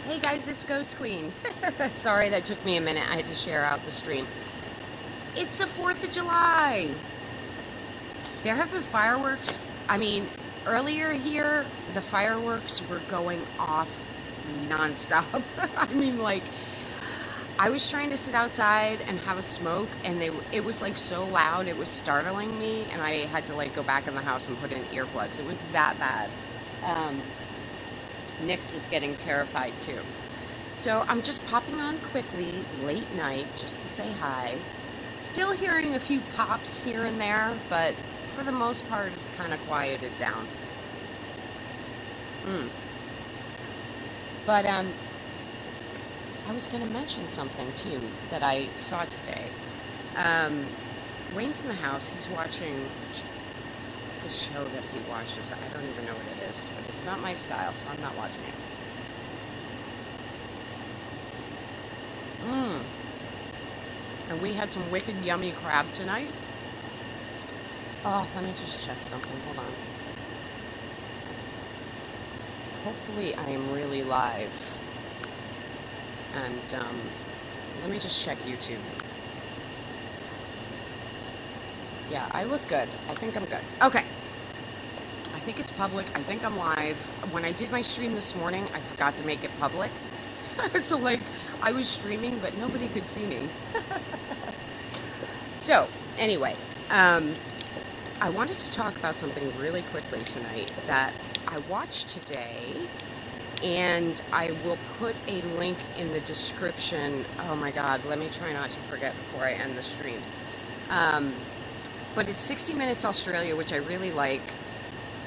Hey guys, it's Ghost Queen. Sorry that took me a minute. I had to share out the stream. It's the 4th of July. There have been fireworks. I mean, earlier here, the fireworks were going off nonstop. I mean, like, I was trying to sit outside and have a smoke, and it was like so loud, it was startling me, and I had to like go back in the house and put in earplugs. It was that bad. Nix was getting terrified too. So I'm just popping on quickly, late night, just to say hi. Still hearing a few pops here and there, but for the most part, it's kind of quieted down. But I was going to mention something too that I saw today. Wayne's in the house. He's watching the show that he watches. I don't even know what it is, but it's not my style, so I'm not watching it. And we had some wicked yummy crab tonight. Oh, let me just check something. Hold on. Hopefully I am really live. And let me just check YouTube. Yeah, I look good. I think I'm good. Okay. I think it's public. I think I'm live. When I did my stream this morning, I forgot to make it public. So, like, I was streaming, but nobody could see me. So, anyway, I wanted to talk about something really quickly tonight that I watched today, and I will put a link in the description. Oh my God, let me try not to forget before I end the stream. But it's 60 Minutes Australia, which I really like,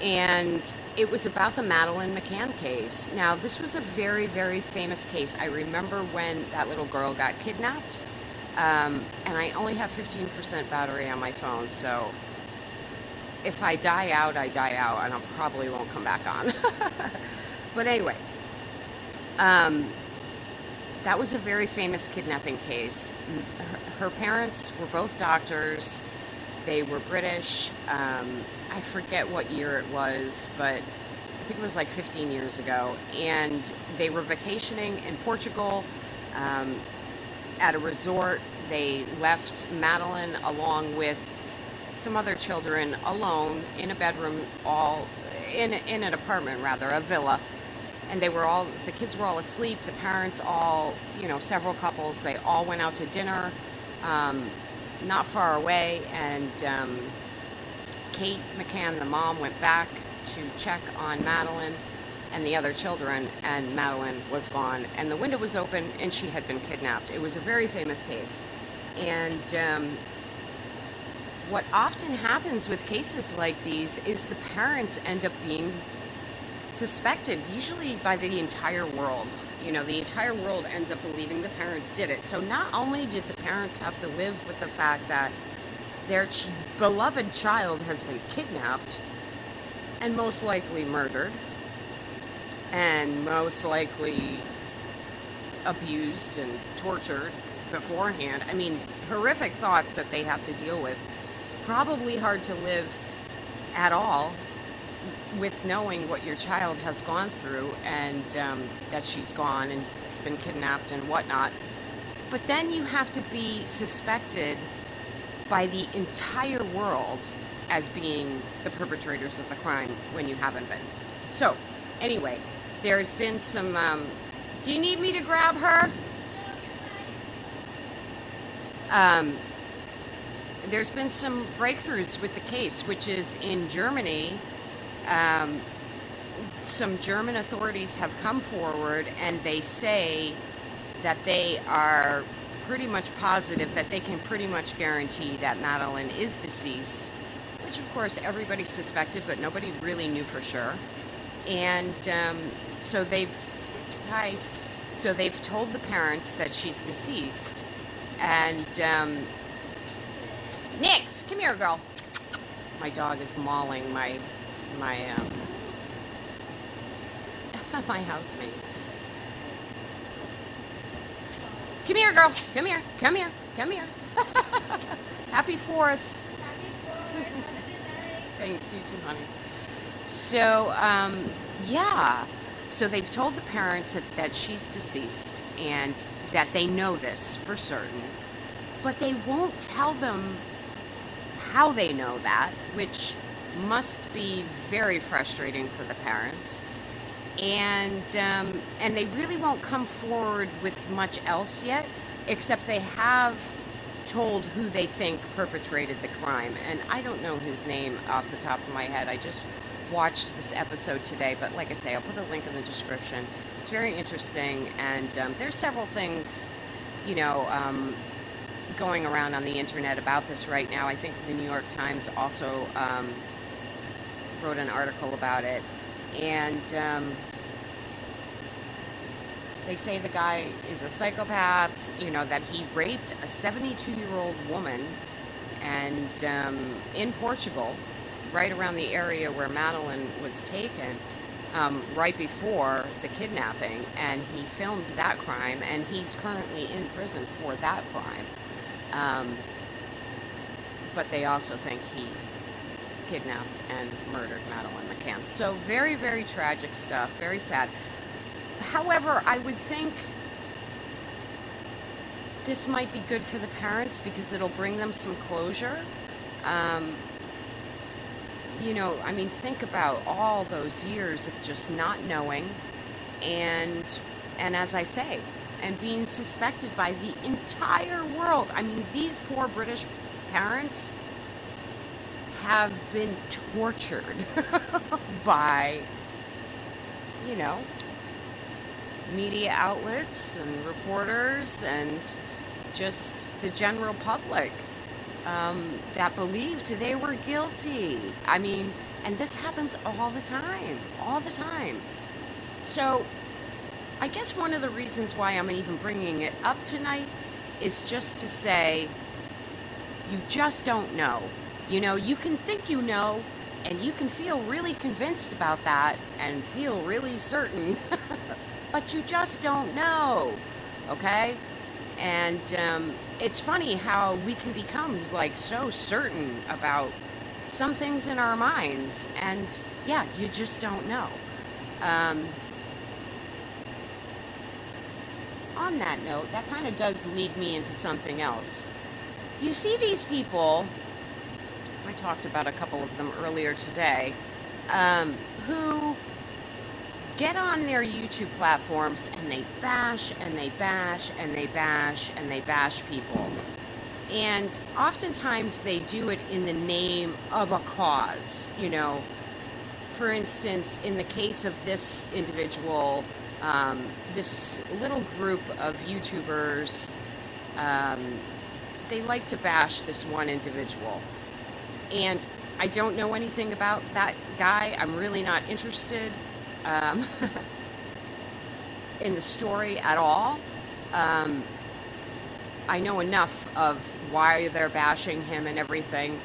and it was about the Madeleine McCann case. Now, this was a very, very famous case. I remember when that little girl got kidnapped, and I only have 15% battery on my phone, so if I die out, I die out, and I probably won't come back on. But anyway, that was a very famous kidnapping case. Her parents were both doctors. They were British. I forget what year it was, but I think it was like 15 years ago. And they were vacationing in Portugal at a resort. They left Madeleine along with some other children alone in a bedroom, all in an apartment, rather, a villa. And the kids were all asleep. The parents all, several couples, they all went out to dinner. Not far away, and Kate McCann, the mom, went back to check on Madeleine and the other children, and Madeleine was gone, and the window was open, and she had been kidnapped. It was a very famous case, and what often happens with cases like these is the parents end up being suspected, usually by the entire world. The entire world ends up believing the parents did it. So not only did the parents have to live with the fact that their beloved child has been kidnapped and most likely murdered and most likely abused and tortured beforehand. I mean, horrific thoughts that they have to deal with. Probably hard to live at all with knowing what your child has gone through, and that she's gone and been kidnapped and whatnot. But then you have to be suspected by the entire world as being the perpetrators of the crime when you haven't been. So, anyway, there's been some... do you need me to grab her? There's been some breakthroughs with the case, which is in Germany. Some German authorities have come forward, and they say that they are pretty much positive that they can pretty much guarantee that Madeleine is deceased, which of course everybody suspected, but nobody really knew for sure. And so they've told the parents that she's deceased. And Nix, come here, girl. My dog is mauling my my housemate. Come here, girl. Come here. Come here. Come here. Happy 4th. Thanks, you too, honey. So, yeah. So they've told the parents that she's deceased and that they know this for certain, but they won't tell them how they know that, which must be very frustrating for the parents. And they really won't come forward with much else yet, except they have told who they think perpetrated the crime. And I don't know his name off the top of my head. I just watched this episode today, but like I say, I'll put a link in the description. It's very interesting, and there's several things, going around on the internet about this right now. I think the New York Times also wrote an article about it, and they say the guy is a psychopath, that he raped a 72-year-old woman, and in Portugal, right around the area where Madeline was taken, right before the kidnapping, and he filmed that crime, and he's currently in prison for that crime. But they also think he kidnapped and murdered Madeline McCann. So very, very tragic stuff, very sad. However, I would think this might be good for the parents because it'll bring them some closure. Think about all those years of just not knowing, and as I say, and being suspected by the entire world. These poor British parents have been tortured by, media outlets and reporters and just the general public that believed they were guilty. And this happens all the time. So I guess one of the reasons why I'm even bringing it up tonight is just to say, you just don't know. You can think you know, and you can feel really convinced about that and feel really certain, but you just don't know, okay? And it's funny how we can become so certain about some things in our minds, and yeah, you just don't know. On that note, that kind of does lead me into something else. You see these people, I talked about a couple of them earlier today, who get on their YouTube platforms and they bash and they bash and they bash and they bash people. And oftentimes they do it in the name of a cause. For instance, in the case of this individual, this little group of YouTubers, they like to bash this one individual. And I don't know anything about that guy. I'm really not interested in the story at all. I know enough of why they're bashing him and everything.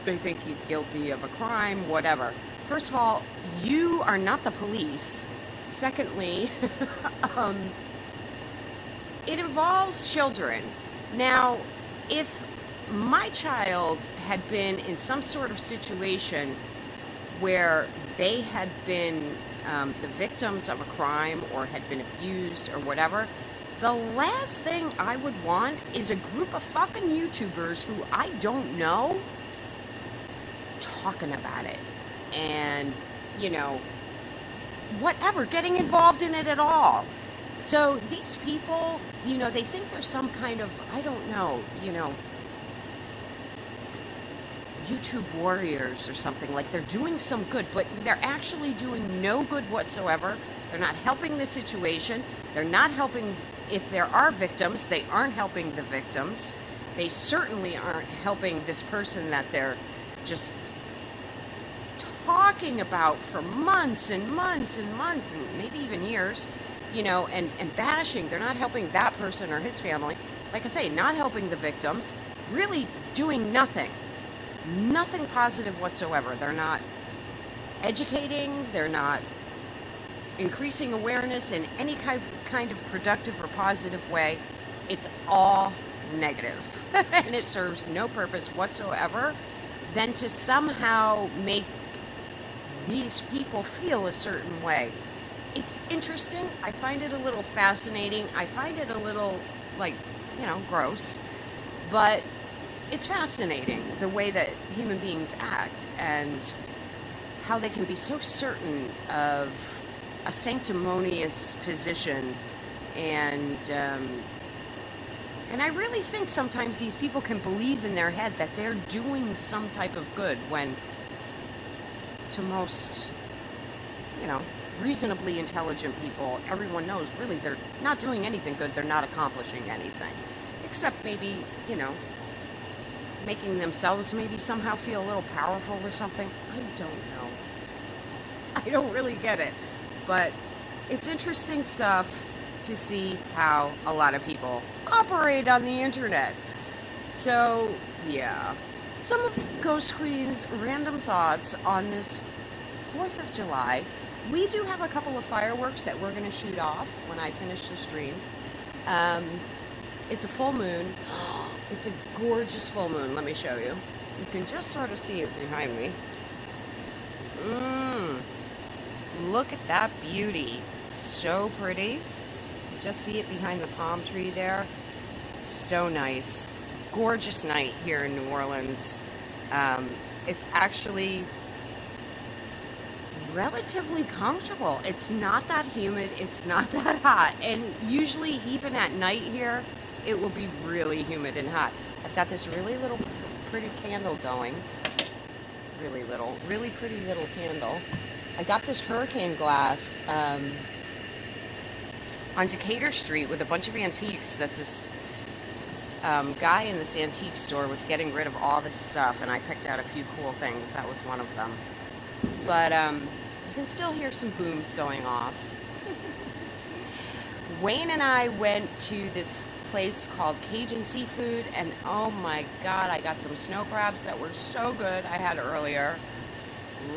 They think he's guilty of a crime, whatever. First of all, you are not the police. Secondly, it involves children. Now, if my child had been in some sort of situation where they had been the victims of a crime or had been abused or whatever, the last thing I would want is a group of fucking YouTubers who I don't know talking about it and, whatever, getting involved in it at all. So these people, they think they're some kind of, I don't know, YouTube warriors or something, like they're doing some good, but they're actually doing no good whatsoever. They're not helping the situation. They're not helping, if there are victims, they aren't helping the victims. They certainly aren't helping this person that they're just talking about for months and months and months and maybe even years, and bashing. They're not helping that person or his family. Like I say, not helping the victims, really doing nothing. Nothing positive whatsoever. They're not educating. They're not increasing awareness in any kind of productive or positive way. It's all negative. And it serves no purpose whatsoever than to somehow make these people feel a certain way. It's interesting. I find it a little fascinating. I find it a little, like, gross. But it's fascinating the way that human beings act and how they can be so certain of a sanctimonious position. And I really think sometimes these people can believe in their head that they're doing some type of good when, to most, reasonably intelligent people, everyone knows really they're not doing anything good. They're not accomplishing anything. Except maybe, making themselves maybe somehow feel a little powerful or something. I don't know. I don't really get it. But it's interesting stuff to see how a lot of people operate on the internet. So, yeah. Some of Ghost Queen's random thoughts on this 4th of July. We do have a couple of fireworks that we're going to shoot off when I finish the stream. It's a full moon. It's a gorgeous full moon. Let me show you. You can just sort of see it behind me. Look at that beauty. So pretty. Just see it behind the palm tree there. So nice. Gorgeous night here in New Orleans. It's actually relatively comfortable. It's not that humid. It's not that hot. And usually, even at night here, it will be really humid and hot. I've got this really little pretty candle going. Really pretty little candle. I got this hurricane glass on Decatur Street with a bunch of antiques that this guy in this antique store was getting rid of all this stuff, and I picked out a few cool things. That was one of them. But you can still hear some booms going off. Wayne and I went to this place called Cajun Seafood, and oh my god, I got some snow crabs that were so good. I had earlier.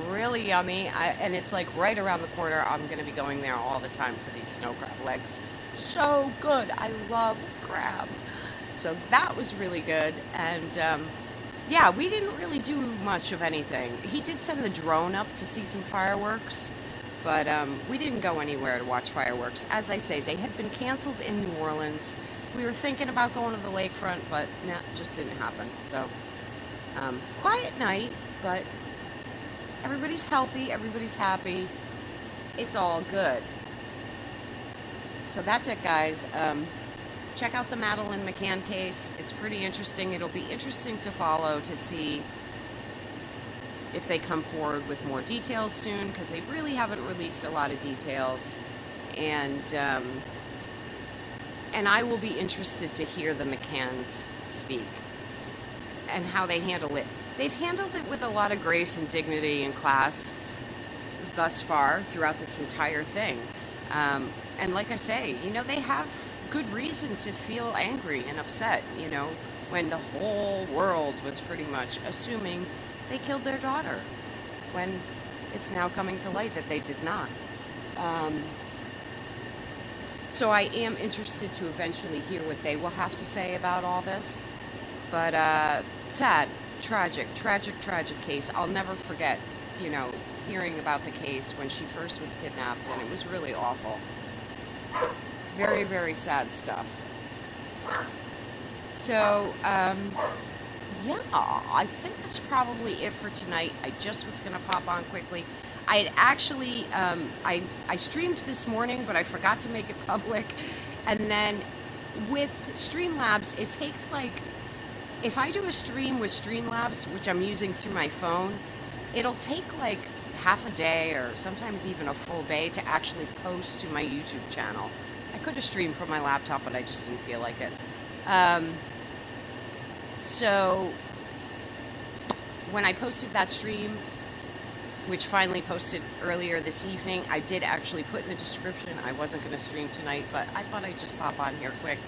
Really yummy. And it's like right around the corner. I'm going to be going there all the time for these snow crab legs. So good. I love crab. So that was really good. And yeah, we didn't really do much of anything. He did send the drone up to see some fireworks, but we didn't go anywhere to watch fireworks. As I say, they had been canceled in New Orleans. We were thinking about going to the lakefront, but nah, it just didn't happen. So quiet night, but everybody's healthy, everybody's happy. It's all good. So that's it, guys. Check out the Madeleine McCann case. It's pretty interesting. It'll be interesting to follow to see if they come forward with more details soon, because they really haven't released a lot of details. And I will be interested to hear the McCanns speak and how they handle it. They've handled it with a lot of grace and dignity and class thus far throughout this entire thing. And like I say, they have good reason to feel angry and upset, when the whole world was pretty much assuming they killed their daughter, when it's now coming to light that they did not. So I am interested to eventually hear what they will have to say about all this. But sad. Tragic case. I'll never forget, hearing about the case when she first was kidnapped, and it was really awful. Very, very sad stuff. So, yeah, I think that's probably it for tonight. I just was going to pop on quickly. I had actually, I streamed this morning, but I forgot to make it public. And then with Streamlabs, it takes if I do a stream with Streamlabs, which I'm using through my phone, it'll take half a day or sometimes even a full day to actually post to my YouTube channel. I could have streamed from my laptop, but I just didn't feel like it. So when I posted that stream, which finally posted earlier this evening, I did actually put in the description I wasn't going to stream tonight, but I thought I'd just pop on here quick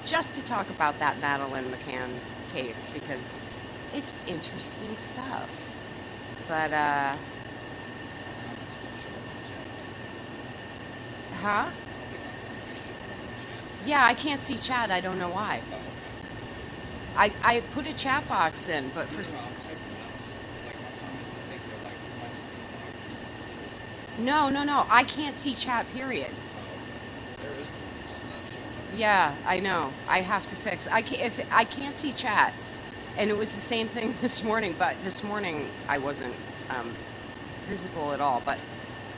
just to talk about that Madeleine McCann case, because it's interesting stuff. But yeah, I can't see chat. I don't know why. I put a chat box in, but for No, no, no. I can't see chat, period. Oh, there is one. It's just not showing up. Yeah, I know. I have to fix. If I can't see chat, and it was the same thing this morning. But this morning I wasn't visible at all. But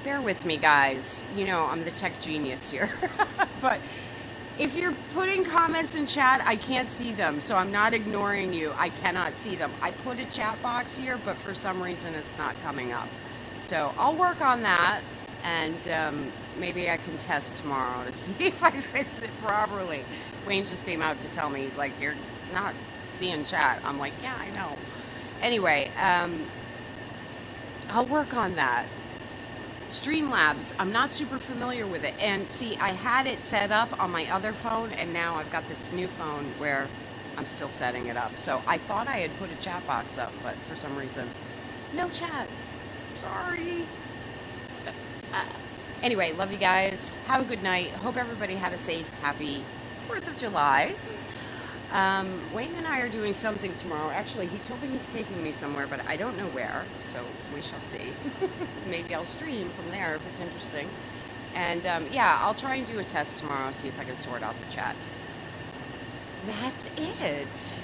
bear with me, guys. You know I'm the tech genius here. But if you're putting comments in chat, I can't see them, so I'm not ignoring you. I cannot see them. I put a chat box here, but for some reason it's not coming up. So I'll work on that, and maybe I can test tomorrow to see if I fix it properly. Wayne just came out to tell me, he's like, you're not seeing chat. I'm like, yeah, I know. Anyway, I'll work on that. Streamlabs, I'm not super familiar with it. And see, I had it set up on my other phone, and now I've got this new phone where I'm still setting it up. So I thought I had put a chat box up, but for some reason, no chat. Sorry. Anyway, love you guys. Have a good night. Hope everybody had a safe, happy 4th of July. Wayne and I are doing something tomorrow. Actually, he told me he's taking me somewhere, but I don't know where, so we shall see. Maybe I'll stream from there if it's interesting. And yeah, I'll try and do a test tomorrow, see if I can sort out the chat. That's it.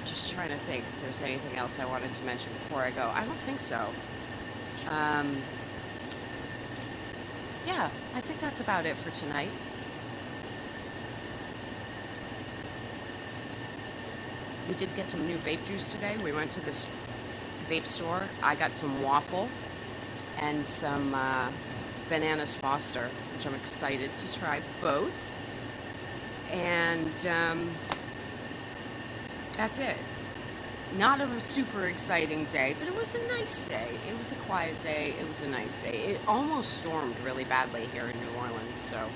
Just trying to think if there's anything else I wanted to mention before I go. I don't think so. Yeah, I think that's about it for tonight. We did get some new vape juice today. We went to this vape store. I got some waffle and some Bananas Foster, which I'm excited to try both. And that's it. Not a super exciting day, but it was a nice day. It was a quiet day. It was a nice day. It almost stormed really badly here in New Orleans, so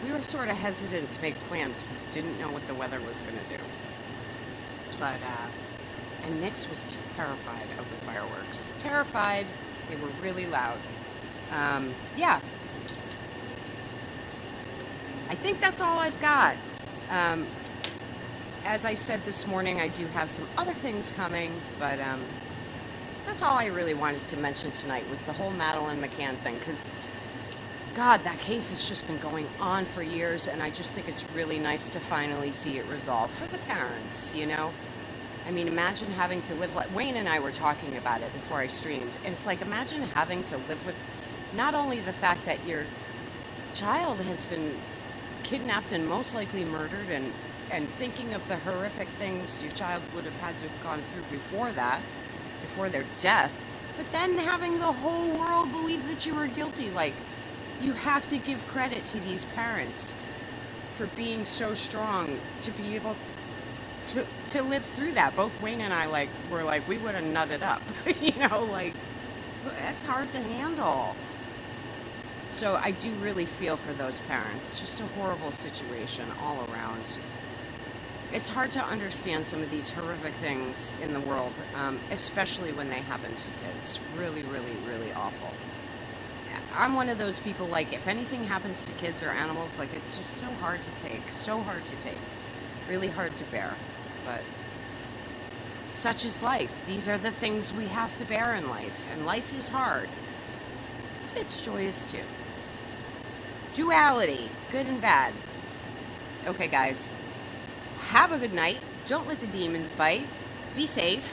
we were sort of hesitant to make plans. We didn't know what the weather was going to do. But, and Nix was terrified of the fireworks. Terrified. They were really loud. Yeah. I think that's all I've got. As I said this morning, I do have some other things coming, but that's all I really wanted to mention tonight was the whole Madeleine McCann thing, because, God, that case has just been going on for years, and I just think it's really nice to finally see it resolved for the parents, you know? I mean, imagine having to live like... Wayne and I were talking about it before I streamed, and it's like, imagine having to live with not only the fact that your child has been kidnapped and most likely murdered, and thinking of the horrific things your child would have had to have gone through before that, before their death, but then having the whole world believe that you were guilty. Like, you have to give credit to these parents for being so strong to be able to live through that. Both Wayne and I, like, were like, we would have nutted up, you know, like, that's hard to handle. So I do really feel for those parents. Just a horrible situation all around. It's hard to understand some of these horrific things in the world, especially when they happen to kids. Really, really, really awful. I'm one of those people, like, if anything happens to kids or animals, like, it's just so hard to take. So hard to take. Really hard to bear. But such is life. These are the things we have to bear in life. And life is hard. But it's joyous, too. Duality. Good and bad. Okay, guys. Have a good night. Don't let the demons bite. Be safe.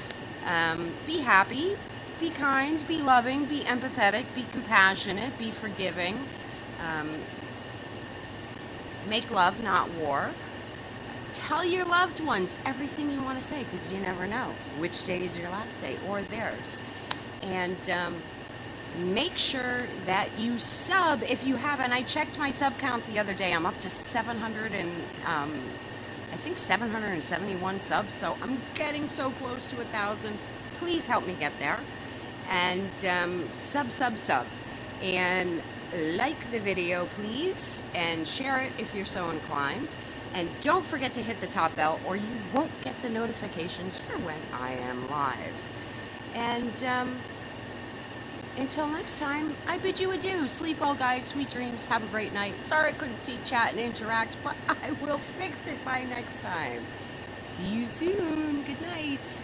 Be happy. Be kind. Be loving. Be empathetic. Be compassionate. Be forgiving. Make love, not war. Tell your loved ones everything you want to say, because you never know which day is your last day or theirs. And make sure that you sub if you haven't. I checked my sub count the other day. I'm up to 700 and I think 771 subs, so I'm getting so close to 1,000. Please help me get there. And sub. And like the video, please, and share it if you're so inclined. And don't forget to hit the top bell, or you won't get the notifications for when I am live. And until next time, I bid you adieu. Sleep well, guys. Sweet dreams. Have a great night. Sorry I couldn't see chat and interact, but I will fix it by next time. See you soon. Good night.